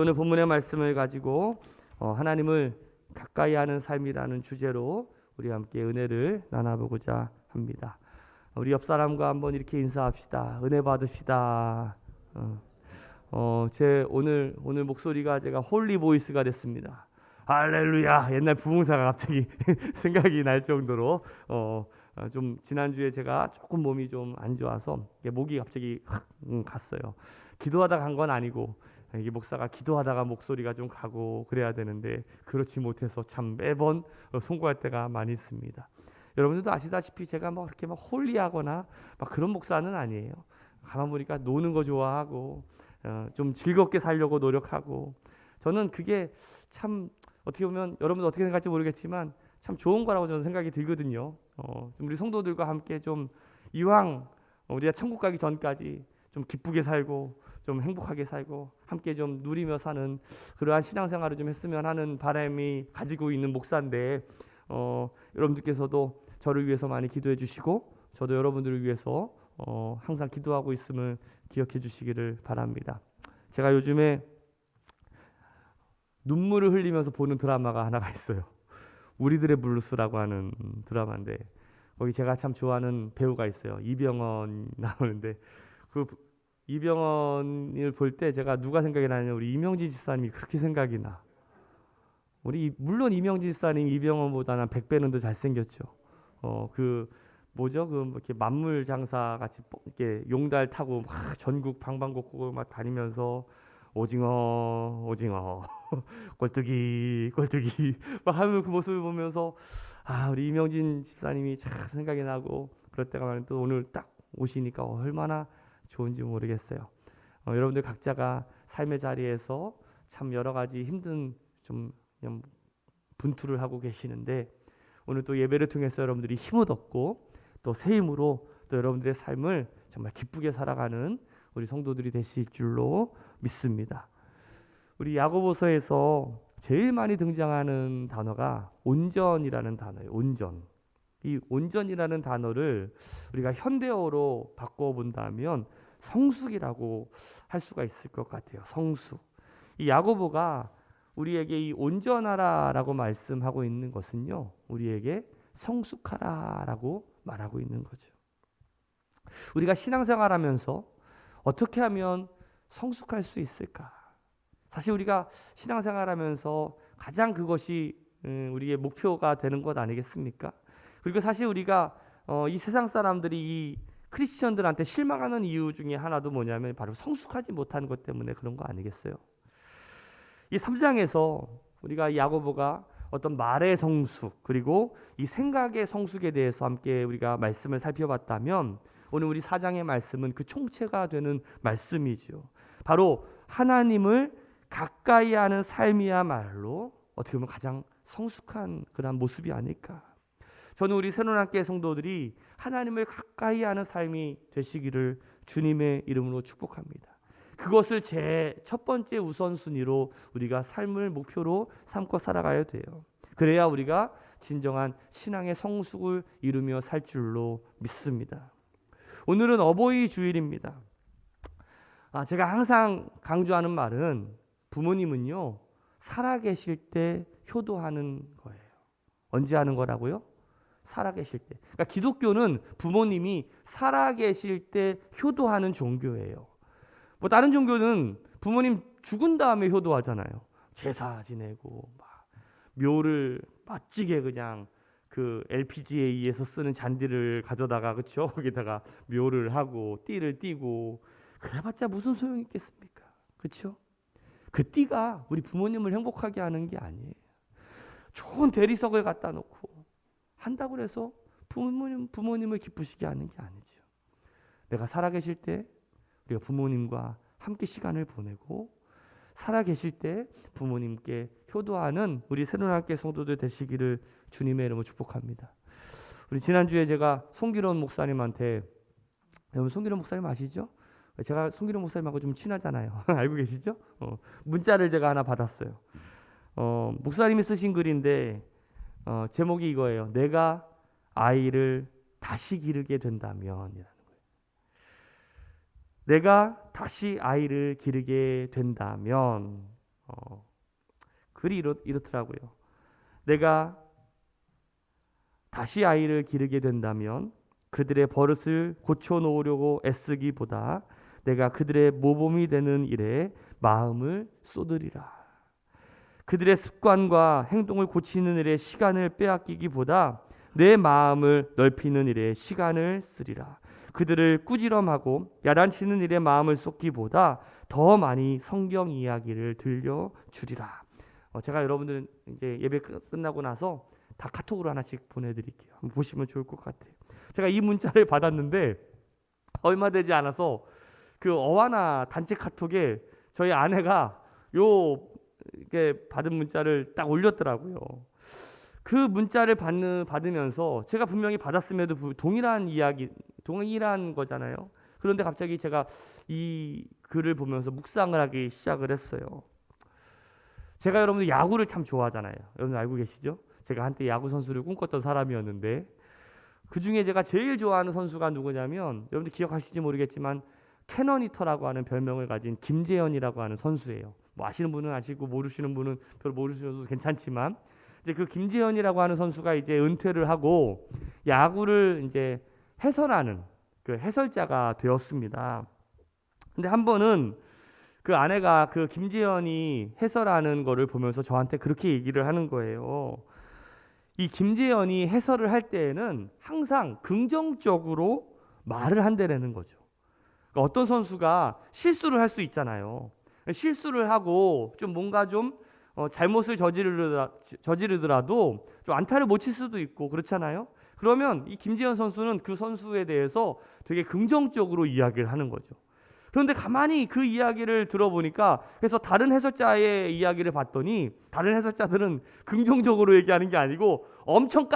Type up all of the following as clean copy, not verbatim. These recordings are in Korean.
오늘 본문의 말씀을 가지고 하나님을 가까이 하는 삶이라는 주제로 우리 함께 은혜를 나눠보고자 합니다. 우리 옆 사람과 한번 이렇게 인사합시다. 은혜 받읍시다. 제 오늘 목소리가 제가 홀리 보이스가 됐습니다. 할렐루야. 옛날 부흥사가 갑자기 생각이 날 정도로 좀 지난주에 제가 조금 몸이 좀 안 좋아서 목이 갑자기 갔어요. 기도하다 간 건 아니고 이게 목사가 기도하다가 목소리가 좀 가고 그래야 되는데 그렇지 못해서 참 매번 송구할 때가 많이 있습니다. 여러분들도 아시다시피 제가 뭐 그렇게 막 홀리하거나 막 그런 목사는 아니에요. 가만 보니까 노는 거 좋아하고 좀 즐겁게 살려고 노력하고 저는 그게 참 어떻게 보면 여러분들 어떻게 생각할지 모르겠지만 참 좋은 거라고 저는 생각이 들거든요. 좀 우리 성도들과 함께 좀 이왕 우리가 천국 가기 전까지 좀 기쁘게 살고 좀 행복하게 살고 함께 좀 누리며 사는 그러한 신앙생활을 좀 했으면 하는 바람이 가지고 있는 목사인데 여러분들께서도 저를 위해서 많이 기도해 주시고 저도 여러분들을 위해서 항상 기도하고 있음을 기억해 주시기를 바랍니다. 제가 요즘에 눈물을 흘리면서 보는 드라마가 하나가 있어요. 우리들의 블루스라고 하는 드라마인데 거기 제가 참 좋아하는 배우가 있어요. 이병헌 나오는데 그 이병헌을 볼 때 제가 누가 생각이 나냐면 우리 이명지 집사님이 그렇게 생각이 나. 물론 이명지 집사님 이병헌보다는 100배는 더 잘생겼죠. 그 뭐죠? 그 이렇게 만물 장사 같이 이렇게 용달 타고 막 전국 방방곡곡을 막 다니면서 오징어 오징어 꼴뚜기 꼴뚜기 막 하는 그 모습을 보면서 우리 이명진 집사님이 참 생각이 나고 그럴 때가 많은데 또 오늘 딱 오시니까 얼마나 좋은지 모르겠어요. 여러분들 각자가 삶의 자리에서 참 여러 가지 힘든 좀 그냥 분투를 하고 계시는데 오늘 또 예배를 통해서 여러분들이 힘을 얻고 또 새 힘으로 또 여러분들의 삶을 정말 기쁘게 살아가는 우리 성도들이 되실 줄로 믿습니다. 우리 야고보서에서 제일 많이 등장하는 단어가 온전이라는 단어예요. 온전. 이 온전이라는 단어를 우리가 현대어로 바꿔본다면 성숙이라고 할 수가 있을 것 같아요. 성숙. 이 야고보가 우리에게 이 온전하라라고 말씀하고 있는 것은요, 우리에게 성숙하라라고 말하고 있는 거죠. 우리가 신앙생활하면서 어떻게 하면 성숙할 수 있을까? 사실 우리가 신앙생활하면서 가장 그것이 우리의 목표가 되는 것 아니겠습니까? 그리고 사실 우리가 이 세상 사람들이 이 크리스천들한테 실망하는 이유 중에 하나도 뭐냐면 바로 성숙하지 못한 것 때문에 그런 거 아니겠어요? 이 3장에서 우리가 야고보가 어떤 말의 성숙 그리고 이 생각의 성숙에 대해서 함께 우리가 말씀을 살펴봤다면 오늘 우리 4장의 말씀은 그 총체가 되는 말씀이죠. 바로 하나님을 가까이 하는 삶이야말로 어떻게 보면 가장 성숙한 그런 모습이 아닐까. 저는 우리 새로운학교의 성도들이 하나님을 가까이 하는 삶이 되시기를 주님의 이름으로 축복합니다. 그것을 제 첫 번째 우선순위로 우리가 삶을 목표로 삼고 살아가야 돼요. 그래야 우리가 진정한 신앙의 성숙을 이루며 살 줄로 믿습니다. 오늘은 어버이 주일입니다. 제가 항상 강조하는 말은 부모님은요 살아계실 때 효도하는 거예요. 언제 하는 거라고요? 살아계실 때. 그러니까 기독교는 부모님이 살아계실 때 효도하는 종교예요. 뭐 다른 종교는 부모님 죽은 다음에 효도하잖아요. 제사 지내고 막 묘를 멋지게 그냥 그 LPGA에서 쓰는 잔디를 가져다가 그렇죠? 거기다가 묘를 하고 띠를 띠고 그래봤자 무슨 소용이 있겠습니까? 그렇죠? 그 띠가 우리 부모님을 행복하게 하는 게 아니에요. 좋은 대리석을 갖다 놓고 한다고 해서 부모님을 기쁘시게 하는 게 아니죠. 내가 살아계실 때 우리가 부모님과 함께 시간을 보내고 살아계실 때 부모님께 효도하는 우리 새로운학교 성도들 되시기를 주님의 이름으로 축복합니다. 우리 지난주에 제가 송기론 목사님한테 여러분 송기론 목사님 아시죠? 제가 송기론 목사님하고 좀 친하잖아요. 알고 계시죠? 문자를 제가 하나 받았어요. 목사님이 쓰신 글인데 제목이 이거예요. 내가 아이를 다시 기르게 된다면 내가 다시 아이를 기르게 된다면 글이 이렇더라고요. 내가 다시 아이를 기르게 된다면 그들의 버릇을 고쳐놓으려고 애쓰기보다 내가 그들의 모범이 되는 일에 마음을 쏟으리라. 그들의 습관과 행동을 고치는 일에 시간을 빼앗기기보다 내 마음을 넓히는 일에 시간을 쓰리라. 그들을 꾸지람하고 야단치는 일에 마음을 쏟기보다 더 많이 성경 이야기를 들려주리라. 제가 여러분들 이제 예배 끝나고 나서 다 카톡으로 하나씩 보내드릴게요. 한번 보시면 좋을 것 같아요. 제가 이 문자를 받았는데 얼마 되지 않아서 그 어와나 단체 카톡에 저희 아내가 이게 받은 문자를 딱 올렸더라고요. 그 문자를 받으면서 제가 분명히 받았음에도 동일한 거잖아요. 그런데 갑자기 제가 이 글을 보면서 묵상을 하기 시작을 했어요. 제가 여러분들 야구를 참 좋아하잖아요. 여러분 알고 계시죠? 제가 한때 야구 선수를 꿈꿨던 사람이었는데 그 중에 제가 제일 좋아하는 선수가 누구냐면 여러분들 기억하실지 모르겠지만 캐논히터라고 하는 별명을 가진 김재현이라고 하는 선수예요. 뭐 아시는 분은 아시고 모르시는 분은 별로 모르셔도 괜찮지만 이제 그 김재현이라고 하는 선수가 이제 은퇴를 하고 야구를 이제 해설하는 그 해설자가 되었습니다. 근데 한 번은 그 아내가 그 김재현이 해설하는 거를 보면서 저한테 그렇게 얘기를 하는 거예요. 이 김재현이 해설을 할 때에는 항상 긍정적으로 말을 한다는 거죠. 그러니까 어떤 선수가 실수를 할 수 있잖아요. 실수를 하고 좀 뭔가 좀 잘못을 저지르더라도 좀 안타를 못 칠 수도 있고 그렇잖아요. 그러면 이 김재현 선수는 그 선수에 대해서 되게 긍정적으로 이야기를 하는 거죠. 그런데 가만히 그 이야기를 들어보니까 그래서 다른 해설자의 이야기를 봤더니 다른 해설자들은 긍정적으로 얘기하는 게 아니고 엄청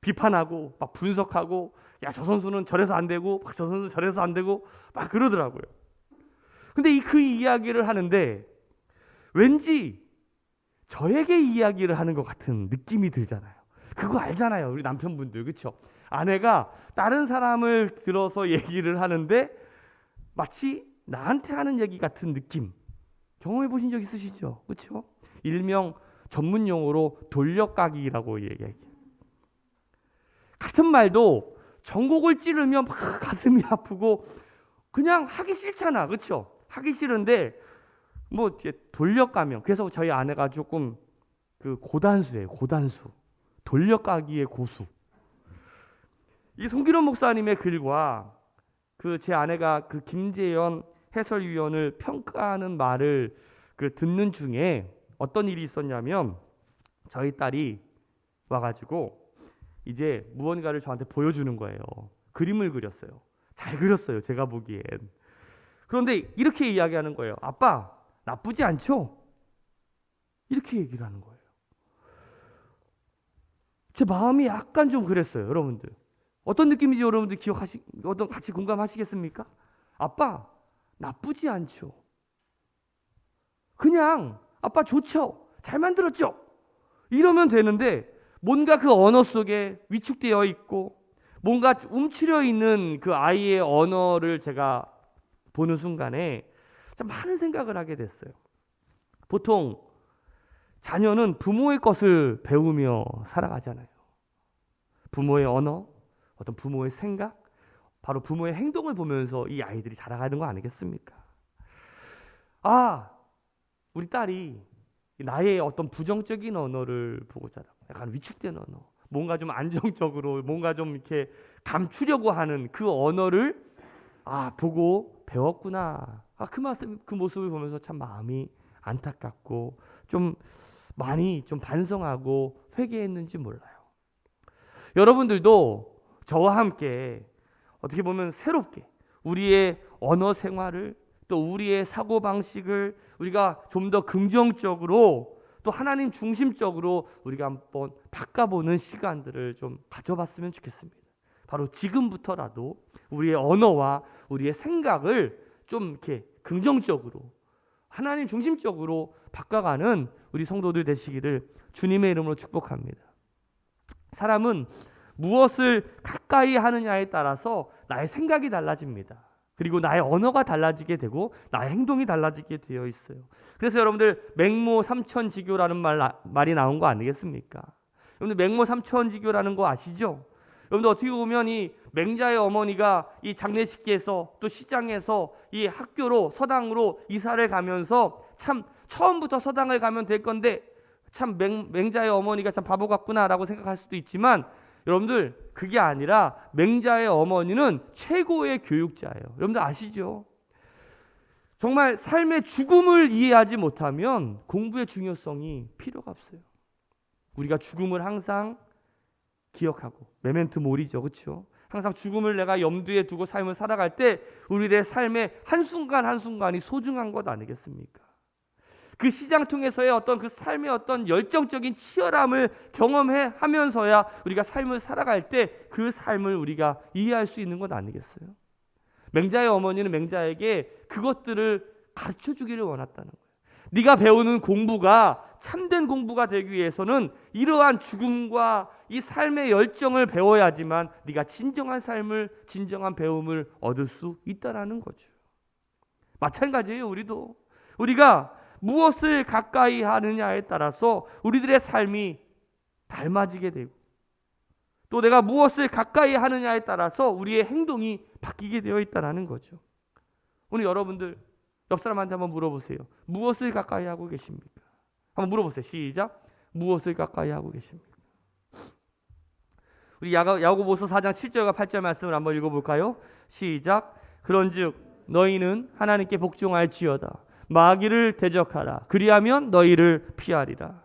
비판하고 막 분석하고 야, 저 선수는 저래서 안 되고 저 선수는 저래서 안 되고 막 그러더라고요. 근데 그 이야기를 하는데 왠지 저에게 이야기를 하는 것 같은 느낌이 들잖아요. 그거 알잖아요. 우리 남편분들. 그렇죠? 아내가 다른 사람을 들어서 얘기를 하는데 마치 나한테 하는 얘기 같은 느낌. 경험해 보신 적 있으시죠? 그렇죠? 일명 전문 용어로 돌려까기라고 얘기해요. 같은 말도 전곡을 찌르면 막 가슴이 아프고 그냥 하기 싫잖아. 그렇죠? 하기 싫은데 뭐 돌려까면 그래서 저희 아내가 조금 그 고단수예요. 고단수. 돌려까기의 고수. 이 송기론 목사님의 글과 그 제 아내가 그 김재현 해설위원을 평가하는 말을 그 듣는 중에 어떤 일이 있었냐면 저희 딸이 와가지고 이제 무언가를 저한테 보여주는 거예요. 그림을 그렸어요. 잘 그렸어요. 제가 보기엔. 그런데 이렇게 이야기하는 거예요. 아빠, 나쁘지 않죠? 이렇게 얘기를 하는 거예요. 제 마음이 약간 좀 그랬어요. 여러분들. 어떤 느낌인지 여러분들 같이 공감하시겠습니까? 아빠, 나쁘지 않죠? 그냥 아빠 좋죠? 잘 만들었죠? 이러면 되는데 뭔가 그 언어 속에 위축되어 있고 뭔가 움츠려 있는 그 아이의 언어를 제가 보는 순간에 참 많은 생각을 하게 됐어요. 보통 자녀는 부모의 것을 배우며 살아가잖아요. 부모의 언어, 어떤 부모의 생각, 바로 부모의 행동을 보면서 이 아이들이 자라가는 거 아니겠습니까? 아, 우리 딸이 나의 어떤 부정적인 언어를 보고 자라. 약간 위축된 언어. 뭔가 좀 안정적으로, 뭔가 좀 이렇게 감추려고 하는 그 언어를 보고 배웠구나. 그 모습을 보면서 참 마음이 안타깝고 좀 많이 좀 반성하고 회개했는지 몰라요. 여러분들도 저와 함께 어떻게 보면 새롭게 우리의 언어 생활을 또 우리의 사고방식을 우리가 좀 더 긍정적으로 또 하나님 중심적으로 우리가 한번 바꿔보는 시간들을 좀 가져봤으면 좋겠습니다. 바로 지금부터라도 우리의 언어와 우리의 생각을 좀 이렇게 긍정적으로 하나님 중심적으로 바꿔가는 우리 성도들 되시기를 주님의 이름으로 축복합니다. 사람은 무엇을 가까이 하느냐에 따라서 나의 생각이 달라집니다. 그리고 나의 언어가 달라지게 되고 나의 행동이 달라지게 되어 있어요. 그래서 여러분들 맹모 삼천지교라는 말이 나온 거 아니겠습니까? 여러분들 맹모 삼천지교라는 거 아시죠? 여러분들 어떻게 보면 이 맹자의 어머니가 이 장례식계에서 또 시장에서 이 학교로 서당으로 이사를 가면서 참 처음부터 서당을 가면 될 건데 참 맹자의 어머니가 참 바보 같구나라고 생각할 수도 있지만 여러분들 그게 아니라 맹자의 어머니는 최고의 교육자예요. 여러분들 아시죠? 정말 삶의 죽음을 이해하지 못하면 공부의 중요성이 필요가 없어요. 우리가 죽음을 항상 기억하고 메멘토 모리죠. 그렇죠? 항상 죽음을 내가 염두에 두고 삶을 살아갈 때 우리의 삶의 한순간 한순간이 소중한 것 아니겠습니까? 그 시장 통해서의 어떤 그 삶의 어떤 열정적인 치열함을 경험하면서야 우리가 삶을 살아갈 때 그 삶을 우리가 이해할 수 있는 것 아니겠어요? 맹자의 어머니는 맹자에게 그것들을 가르쳐 주기를 원했다는 거예요. 네가 배우는 공부가 참된 공부가 되기 위해서는 이러한 죽음과 이 삶의 열정을 배워야지만 네가 진정한 삶을, 진정한 배움을 얻을 수 있다라는 거죠. 마찬가지예요. 우리가 무엇을 가까이 하느냐에 따라서 우리들의 삶이 닮아지게 되고 또 내가 무엇을 가까이 하느냐에 따라서 우리의 행동이 바뀌게 되어 있다는 거죠. 오늘 여러분들 옆 사람한테 한번 물어보세요. 무엇을 가까이 하고 계십니까? 한번 물어보세요. 시작. 무엇을 가까이 하고 계십니까? 우리 야고보서 4장 7절과 8절 말씀을 한번 읽어볼까요? 시작. 그런즉 너희는 하나님께 복종할지어다. 마귀를 대적하라. 그리하면 너희를 피하리라.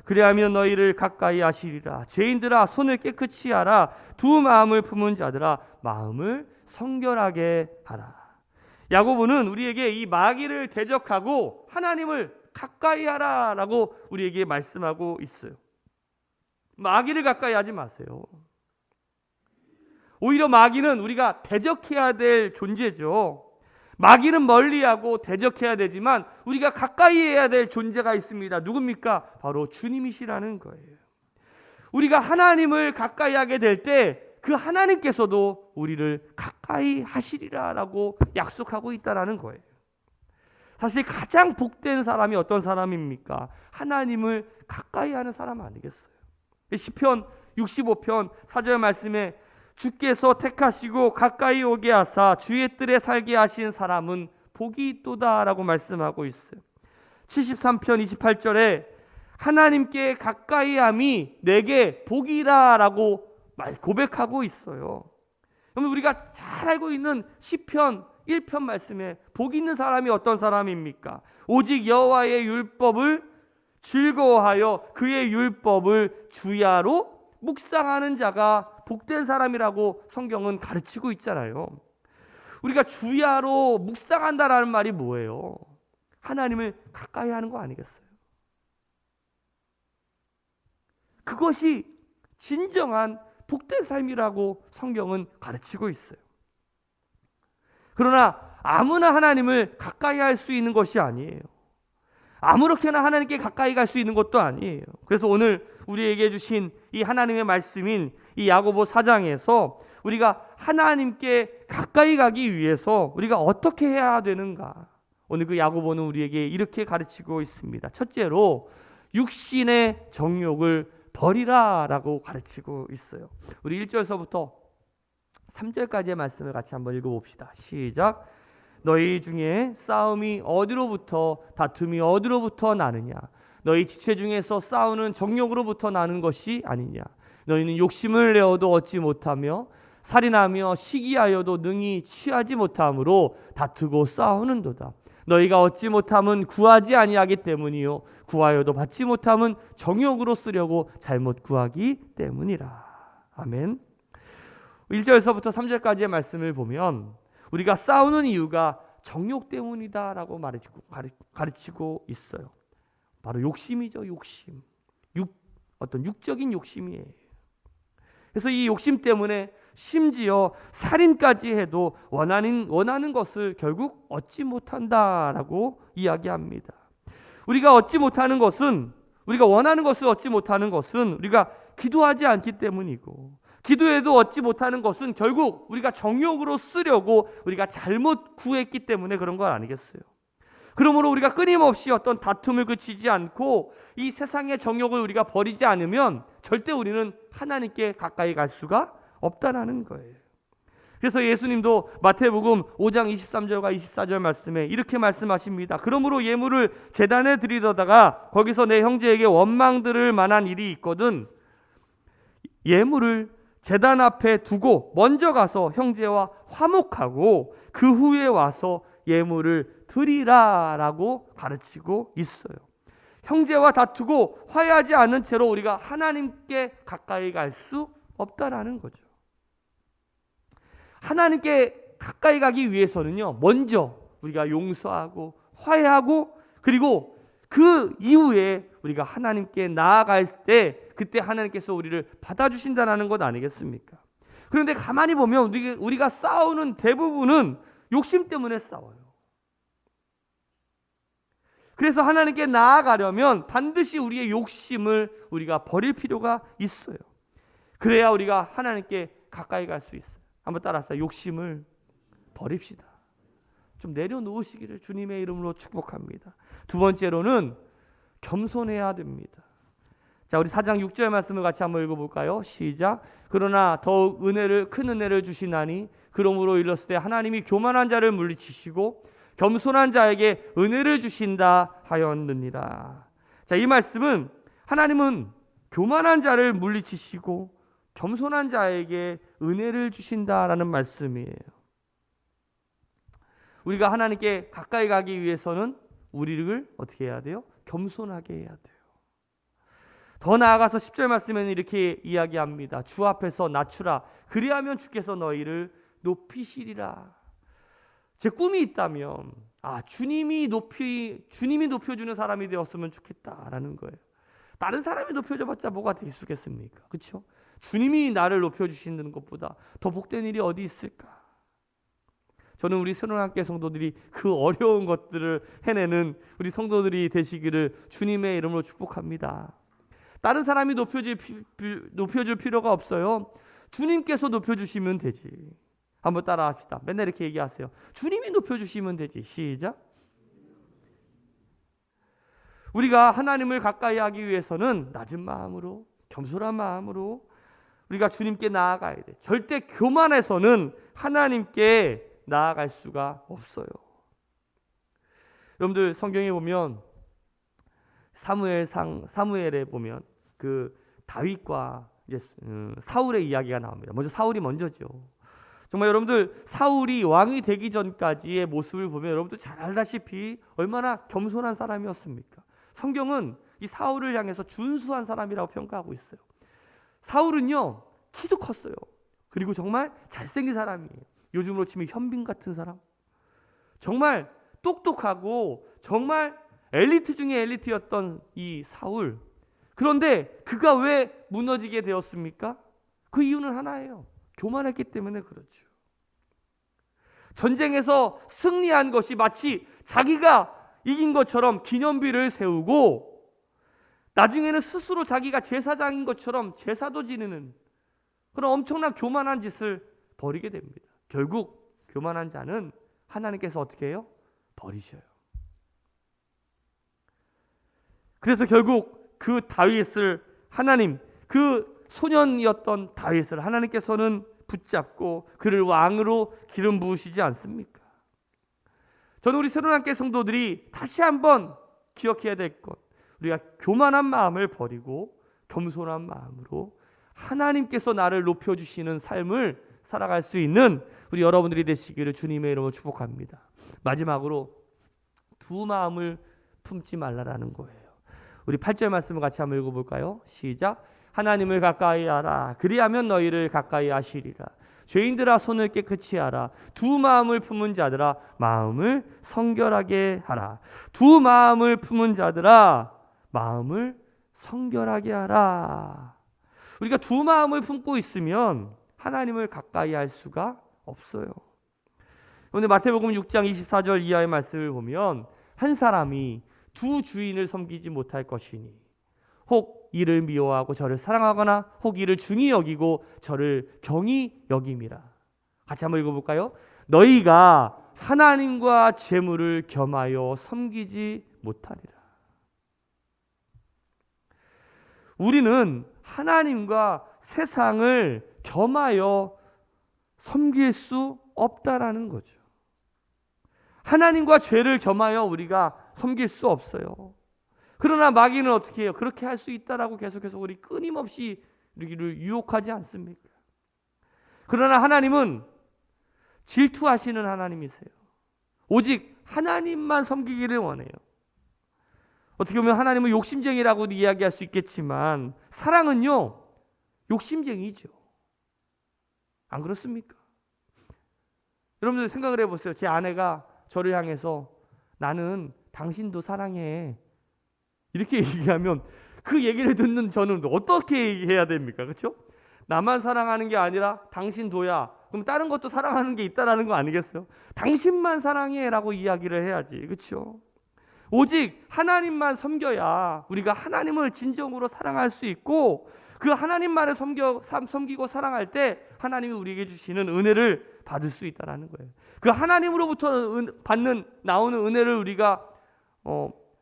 그리하면 너희를 가까이 하시리라. 죄인들아 손을 깨끗이 하라. 두 마음을 품은 자들아 마음을 성결하게 하라. 야고보는 우리에게 이 마귀를 대적하고 하나님을 가까이 하라라고 우리에게 말씀하고 있어요. 마귀를 가까이 하지 마세요. 오히려 마귀는 우리가 대적해야 될 존재죠. 마귀는 멀리하고 대적해야 되지만 우리가 가까이 해야 될 존재가 있습니다. 누굽니까? 바로 주님이시라는 거예요. 우리가 하나님을 가까이 하게 될 때 그 하나님께서도 우리를 가까이 하시리라라고 약속하고 있다는 거예요. 사실 가장 복된 사람이 어떤 사람입니까? 하나님을 가까이 하는 사람 아니겠어요? 시편 65편 4절 말씀에 주께서 택하시고 가까이 오게 하사 주의 뜰에 살게 하신 사람은 복이 있도다라고 말씀하고 있어요. 73편 28절에 하나님께 가까이함이 내게 복이라라고 고백하고 있어요. 그러면 우리가 잘 알고 있는 시편 1편 말씀에 복 있는 사람이 어떤 사람입니까? 오직 여호와의 율법을 즐거워하여 그의 율법을 주야로 묵상하는 자가 복된 사람이라고 성경은 가르치고 있잖아요. 우리가 주야로 묵상한다라는 말이 뭐예요? 하나님을 가까이 하는 거 아니겠어요? 그것이 진정한 복된 삶이라고 성경은 가르치고 있어요. 그러나 아무나 하나님을 가까이 할 수 있는 것이 아니에요. 아무렇게나 하나님께 가까이 갈 수 있는 것도 아니에요. 그래서 오늘 우리에게 주신 이 하나님의 말씀인 이 야고보 4장에서 우리가 하나님께 가까이 가기 위해서 우리가 어떻게 해야 되는가? 오늘 그 야고보는 우리에게 이렇게 가르치고 있습니다. 첫째로 육신의 정욕을 버리라라고 가르치고 있어요. 우리 1절서부터 3절까지의 말씀을 같이 한번 읽어봅시다. 시작. 너희 중에 싸움이 어디로부터 다툼이 어디로부터 나느냐? 너희 지체 중에서 싸우는 정욕으로부터 나는 것이 아니냐? 너희는 욕심을 내어도 얻지 못하며 살인하며 시기하여도 능히 취하지 못함으로 다투고 싸우는도다. 너희가 얻지 못함은 구하지 아니하기 때문이요 구하여도 받지 못함은 정욕으로 쓰려고 잘못 구하기 때문이라. 아멘. 1절에서부터 3절까지의 말씀을 보면 우리가 싸우는 이유가 정욕 때문이다라고 가르치고 있어요. 바로 욕심이죠. 욕심. 어떤 육적인 욕심이에요. 그래서 이 욕심 때문에 심지어 살인까지 해도 원하는 것을 결국 얻지 못한다라고 이야기합니다. 우리가 원하는 것을 얻지 못하는 것은 우리가 기도하지 않기 때문이고 기도해도 얻지 못하는 것은 결국 우리가 정욕으로 쓰려고 우리가 잘못 구했기 때문에 그런 건 아니겠어요? 그러므로 우리가 끊임없이 어떤 다툼을 그치지 않고 이 세상의 정욕을 우리가 버리지 않으면 절대 우리는 하나님께 가까이 갈 수가 없다라는 거예요. 그래서 예수님도 마태복음 5장 23절과 24절 말씀에 이렇게 말씀하십니다. 그러므로 예물을 제단에 드리다가 거기서 내 형제에게 원망 들을 만한 일이 있거든 예물을 제단 앞에 두고 먼저 가서 형제와 화목하고 그 후에 와서 예물을 드리라라고 가르치고 있어요. 형제와 다투고 화해하지 않은 채로 우리가 하나님께 가까이 갈 수 없다라는 거죠. 하나님께 가까이 가기 위해서는요, 먼저 우리가 용서하고 화해하고 그리고 그 이후에 우리가 하나님께 나아갈 때 그때 하나님께서 우리를 받아주신다는 것 아니겠습니까? 그런데 가만히 보면 우리가 싸우는 대부분은 욕심 때문에 싸워요. 그래서 하나님께 나아가려면 반드시 우리의 욕심을 우리가 버릴 필요가 있어요. 그래야 우리가 하나님께 가까이 갈 수 있어요. 한번 따라하세요. 욕심을 버립시다. 좀 내려놓으시기를 주님의 이름으로 축복합니다. 두 번째로는 겸손해야 됩니다. 자, 우리 4장 6절 말씀을 같이 한번 읽어볼까요? 시작. 그러나 더욱 큰 은혜를 주시나니 그러므로 일렀을 하나님이 교만한 자를 물리치시고 겸손한 자에게 은혜를 주신다 하였느니라. 자, 이 말씀은 하나님은 교만한 자를 물리치시고 겸손한 자에게 은혜를 주신다라는 말씀이에요. 우리가 하나님께 가까이 가기 위해서는 우리를 어떻게 해야 돼요? 겸손하게 해야 돼요. 더 나아가서 10절 말씀에는 이렇게 이야기합니다. 주 앞에서 낮추라. 그리하면 주께서 너희를 높이시리라. 제 꿈이 있다면 주님이 높여주는 사람이 되었으면 좋겠다라는 거예요. 다른 사람이 높여줘봤자 뭐가 되겠습니까? 그렇죠? 주님이 나를 높여주시는 것보다 더 복된 일이 어디 있을까? 저는 우리 새로운학교 성도들이 그 어려운 것들을 해내는 우리 성도들이 되시기를 주님의 이름으로 축복합니다. 다른 사람이 높여줄 필요가 없어요. 주님께서 높여주시면 되지. 한번 따라 합시다. 맨날 이렇게 얘기하세요. 주님이 높여주시면 되지. 시작. 우리가 하나님을 가까이 하기 위해서는 낮은 마음으로, 겸손한 마음으로 우리가 주님께 나아가야 돼. 절대 교만해서는 하나님께 나아갈 수가 없어요. 여러분들 성경에 보면 사무엘에 보면 그 다윗과 이제 사울의 이야기가 나옵니다. 먼저 사울이 먼저죠. 정말 여러분들 사울이 왕이 되기 전까지의 모습을 보면 여러분들 잘 알다시피 얼마나 겸손한 사람이었습니까? 성경은 이 사울을 향해서 준수한 사람이라고 평가하고 있어요. 사울은요 키도 컸어요. 그리고 정말 잘생긴 사람이에요. 요즘으로 치면 현빈 같은 사람. 정말 똑똑하고 정말 엘리트 중에 엘리트였던 이 사울. 그런데 그가 왜 무너지게 되었습니까? 그 이유는 하나예요. 교만했기 때문에 그렇죠. 전쟁에서 승리한 것이 마치 자기가 이긴 것처럼 기념비를 세우고 나중에는 스스로 자기가 제사장인 것처럼 제사도 지내는 그런 엄청난 교만한 짓을 벌이게 됩니다. 결국 교만한 자는 하나님께서 어떻게 해요? 버리셔요. 그래서 결국 그 다윗을 그 소년이었던 다윗을 하나님께서는 붙잡고 그를 왕으로 기름 부으시지 않습니까? 저는 우리 새로운학교 성도들이 다시 한번 기억해야 될 것, 우리가 교만한 마음을 버리고 겸손한 마음으로 하나님께서 나를 높여주시는 삶을 살아갈 수 있는 우리 여러분들이 되시기를 주님의 이름으로 축복합니다. 마지막으로 두 마음을 품지 말라라는 거예요. 우리 8절 말씀을 같이 한번 읽어볼까요? 시작. 하나님을 가까이 하라. 그리하면 너희를 가까이 하시리라. 죄인들아 손을 깨끗이 하라. 두 마음을 품은 자들아 마음을 성결하게 하라. 두 마음을 품은 자들아 마음을 성결하게 하라. 우리가 두 마음을 품고 있으면 하나님을 가까이 할 수가 없어요. 오늘 마태복음 6장 24절 이하의 말씀을 보면 한 사람이 두 주인을 섬기지 못할 것이니 혹 이를 미워하고 저를 사랑하거나 혹 이를 중히 여기고 저를 경히 여김이라. 같이 한번 읽어볼까요? 너희가 하나님과 재물을 겸하여 섬기지 못하리라. 우리는 하나님과 세상을 겸하여 섬길 수 없다라는 거죠. 하나님과 죄를 겸하여 우리가 섬길 수 없어요. 그러나 마귀는 어떻게 해요? 그렇게 할 수 있다라고 계속해서 우리 끊임없이 우리를 유혹하지 않습니까? 그러나 하나님은 질투하시는 하나님이세요. 오직 하나님만 섬기기를 원해요. 어떻게 보면 하나님은 욕심쟁이라고 이야기할 수 있겠지만 사랑은요, 욕심쟁이죠. 안 그렇습니까? 여러분들 생각을 해보세요. 제 아내가 저를 향해서 나는 당신도 사랑해 이렇게 얘기하면 그 얘기를 듣는 저는 어떻게 얘기해야 됩니까? 그렇죠? 나만 사랑하는 게 아니라 당신도야. 그럼 다른 것도 사랑하는 게 있다라는 거 아니겠어요? 당신만 사랑해라고 이야기를 해야지. 그렇죠? 오직 하나님만 섬겨야 우리가 하나님을 진정으로 사랑할 수 있고 그 하나님만을 섬기고 사랑할 때 하나님이 우리에게 주시는 은혜를 받을 수 있다라는 거예요. 그 하나님으로부터 나오는 은혜를 우리가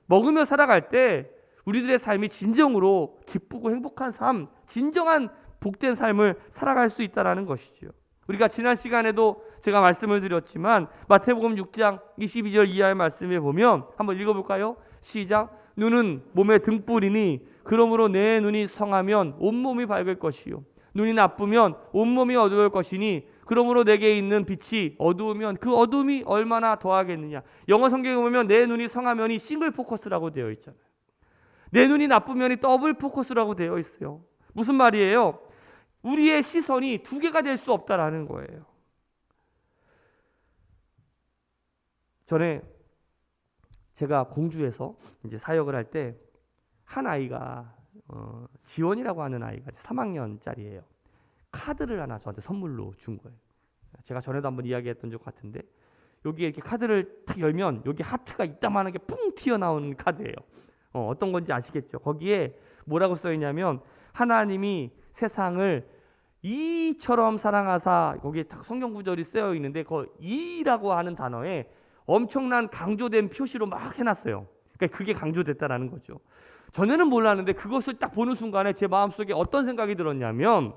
먹으며 살아갈 때 우리들의 삶이 진정으로 기쁘고 행복한 삶, 진정한 복된 삶을 살아갈 수 있다라는 것이죠. 우리가 지난 시간에도 제가 말씀을 드렸지만 마태복음 6장 22절 이하의 말씀에 보면 한번 읽어볼까요? 시작. 눈은 몸의 등불이니 그러므로 내 눈이 성하면 온몸이 밝을 것이요 눈이 나쁘면 온몸이 어두울 것이니 그러므로 내게 있는 빛이 어두우면 그 어둠이 얼마나 더하겠느냐. 영어 성경에 보면 내 눈이 성하면이 싱글 포커스라고 되어 있잖아요. 내 눈이 나쁘면이 더블 포커스라고 되어 있어요. 무슨 말이에요? 우리의 시선이 두 개가 될 수 없다라는 거예요. 전에 제가 공주에서 이제 사역을 할 때 한 아이가 지원이라고 하는 아이가 3학년짜리예요. 카드를 하나 저한테 선물로 준 거예요. 제가 전에도 한번 이야기했던 적 같은데 여기에 이렇게 카드를 탁 열면 여기 하트가 이따만하게 뿡 튀어나오는 카드예요. 어떤 건지 아시겠죠? 거기에 뭐라고 써 있냐면 하나님이 세상을 이처럼 사랑하사 거기에 딱 성경 구절이 쓰여 있는데 그 이라고 하는 단어에 엄청난 강조된 표시로 막 해놨어요. 그러니까 그게 강조됐다라는 거죠. 전에는 몰랐는데 그것을 딱 보는 순간에 제 마음속에 어떤 생각이 들었냐면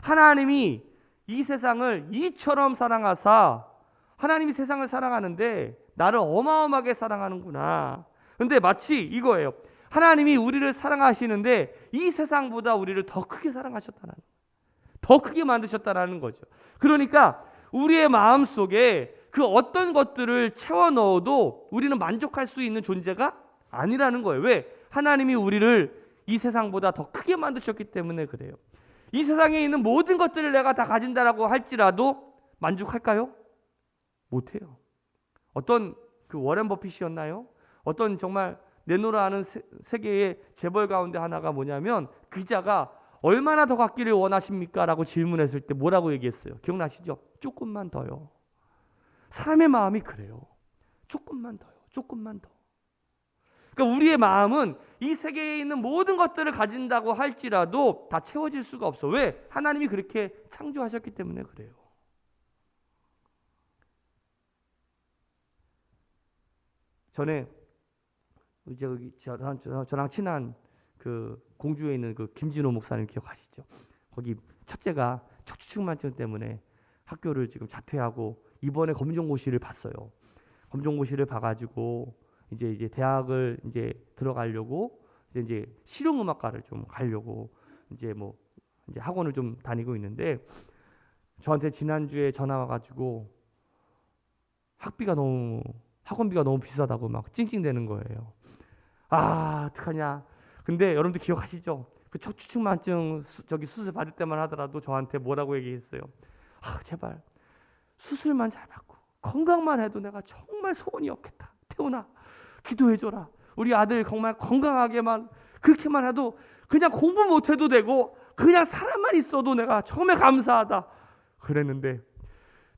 하나님이 이 세상을 이처럼 사랑하사 하나님이 세상을 사랑하는데 나를 어마어마하게 사랑하는구나. 근데 마치 이거예요. 하나님이 우리를 사랑하시는데 이 세상보다 우리를 더 크게 사랑하셨다는 더 크게 만드셨다는 거죠. 그러니까 우리의 마음속에 그 어떤 것들을 채워 넣어도 우리는 만족할 수 있는 존재가 아니라는 거예요. 왜? 하나님이 우리를 이 세상보다 더 크게 만드셨기 때문에 그래요. 이 세상에 있는 모든 것들을 내가 다 가진다라고 할지라도 만족할까요? 못해요. 어떤 그 워렌 버핏이었나요? 어떤 정말 내노라 하는 세계의 재벌 가운데 하나가 뭐냐면 기자가 얼마나 더 갖기를 원하십니까? 라고 질문했을 때 뭐라고 얘기했어요? 기억나시죠? 조금만 더요. 사람의 마음이 그래요. 조금만 더요. 조금만 더. 그러니까 우리의 마음은 이 세계에 있는 모든 것들을 가진다고 할지라도 다 채워질 수가 없어. 왜? 하나님이 그렇게 창조하셨기 때문에 그래요. 전에 이제 저랑 친한 그 공주에 있는 그 김진호 목사님 기억하시죠? 거기 첫째가 척추측만증 때문에 학교를 지금 자퇴하고 이번에 검정고시를 봤어요. 검정고시를 봐가지고 이제 대학을 이제 들어가려고 이제 실용음악과를 좀 가려고 이제 학원을 좀 다니고 있는데 저한테 지난주에 전화 와가지고 학원비가 너무 비싸다고 막 찡찡대는 거예요. 어떡하냐. 근데 여러분들 기억하시죠? 그 척추측만증 수술 받을 때만 하더라도 저한테 뭐라고 얘기했어요? 제발 수술만 잘 받고 건강만 해도 내가 정말 소원이 없겠다. 태훈아 기도해줘라. 우리 아들 정말 건강하게만 그렇게만 해도 그냥 공부 못해도 되고 그냥 사람만 있어도 내가 정말 감사하다. 그랬는데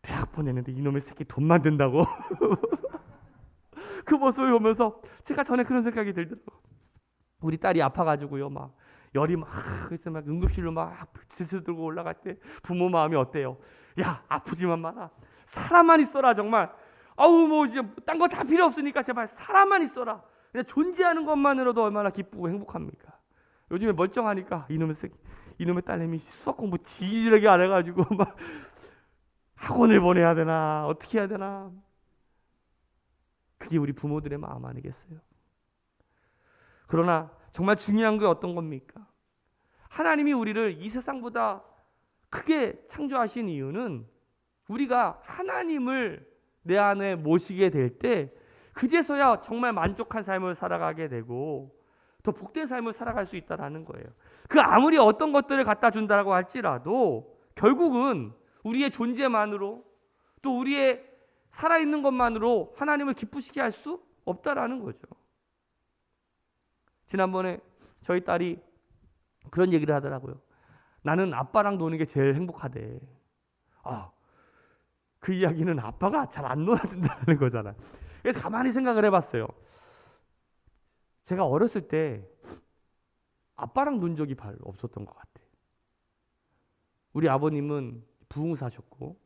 대학 보내는데 이놈의 새끼 돈만 든다고. 그 모습을 보면서 제가 전에 그런 생각이 들더라고요. 우리 딸이 아파가지고요, 막 열이 막 그래서 막 응급실로 막 지스 들고 올라갈 때 부모 마음이 어때요? 야, 아프지만 마라. 사람만 있어라 정말. 아우 뭐 이제 딴 거 다 필요 없으니까 제발 사람만 있어라. 그냥 존재하는 것만으로도 얼마나 기쁘고 행복합니까? 요즘에 멀쩡하니까 이놈의 딸내미 수학 공부 지질하게 안 해가지고 막 학원을 보내야 되나 어떻게 해야 되나. 그게 우리 부모들의 마음 아니겠어요? 그러나 정말 중요한 게 어떤 겁니까? 하나님이 우리를 이 세상보다 크게 창조하신 이유는 우리가 하나님을 내 안에 모시게 될 때 그제서야 정말 만족한 삶을 살아가게 되고 더 복된 삶을 살아갈 수 있다는 거예요. 그 아무리 어떤 것들을 갖다 준다고 할지라도 결국은 우리의 존재만으로 또 우리의 살아있는 것만으로 하나님을 기쁘시게 할 수 없다라는 거죠. 지난번에 저희 딸이 그런 얘기를 하더라고요. 나는 아빠랑 노는 게 제일 행복하대. 그 이야기는 아빠가 잘 안 놀아준다는 거잖아요. 그래서 가만히 생각을 해봤어요. 제가 어렸을 때 아빠랑 논 적이 잘 없었던 것 같아요. 우리 아버님은 부흥사셨고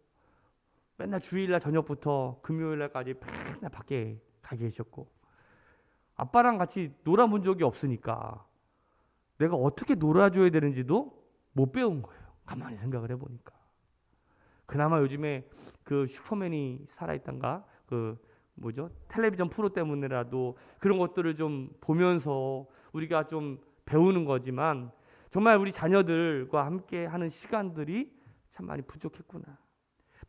맨날 주일날 저녁부터 금요일날까지 맨날 밖에 가 계셨고 아빠랑 같이 놀아본 적이 없으니까 내가 어떻게 놀아줘야 되는지도 못 배운 거예요. 가만히 생각을 해보니까. 그나마 요즘에 그 슈퍼맨이 살아있단가 텔레비전 프로 때문에라도 그런 것들을 좀 보면서 우리가 좀 배우는 거지만 정말 우리 자녀들과 함께 하는 시간들이 참 많이 부족했구나.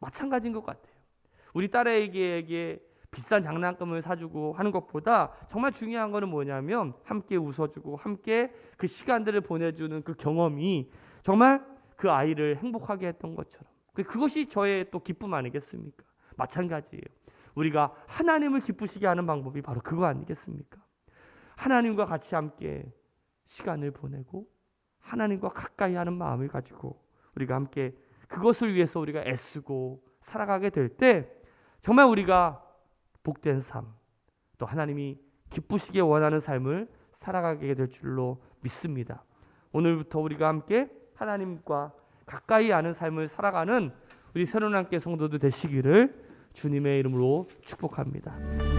마찬가지인 것 같아요. 우리 딸에게 비싼 장난감을 사주고 하는 것보다 정말 중요한 거는 뭐냐면 함께 웃어주고 함께 그 시간들을 보내주는 그 경험이 정말 그 아이를 행복하게 했던 것처럼 그것이 저의 또 기쁨 아니겠습니까? 마찬가지예요. 우리가 하나님을 기쁘시게 하는 방법이 바로 그거 아니겠습니까? 하나님과 같이 함께 시간을 보내고 하나님과 가까이 하는 마음을 가지고 우리가 함께 그것을 위해서 우리가 애쓰고 살아가게 될 때 정말 우리가 복된 삶, 또 하나님이 기쁘시게 원하는 삶을 살아가게 될 줄로 믿습니다. 오늘부터 우리가 함께 하나님과 가까이 아는 삶을 살아가는 우리 새로운 함께 성도들 되시기를 주님의 이름으로 축복합니다.